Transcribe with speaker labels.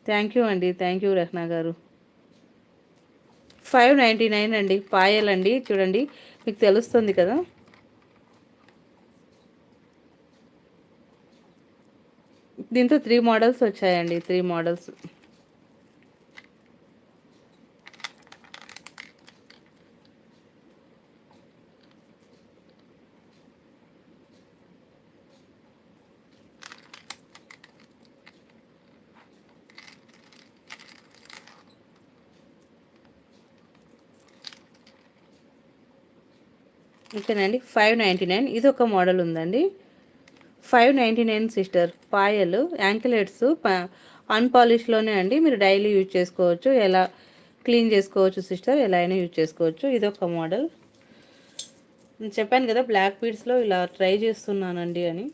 Speaker 1: Thank you అండి, thank you రహ్నా గారు. 599 అండి పాయలండి, చూడండి మీకు తెలుస్తుంది కదా. దీంతో 3 మోడల్స్ వచ్చాయండి, 3 మోడల్స్. ఓకేనండి. 599 ఇది ఒక మోడల్ ఉందండి. 599 సిస్టర్ పాయలు యాంకిలెట్స్ అన్పాలిష్లోనే అండి. మీరు డైలీ యూజ్ చేసుకోవచ్చు, ఎలా క్లీన్ చేసుకోవచ్చు సిస్టర్, ఎలా అయినా యూజ్ చేసుకోవచ్చు. ఇదొక మోడల్. నేను చెప్పాను కదా బ్లాక్ బీడ్స్లో ఇలా ట్రై చేస్తున్నానండి అని.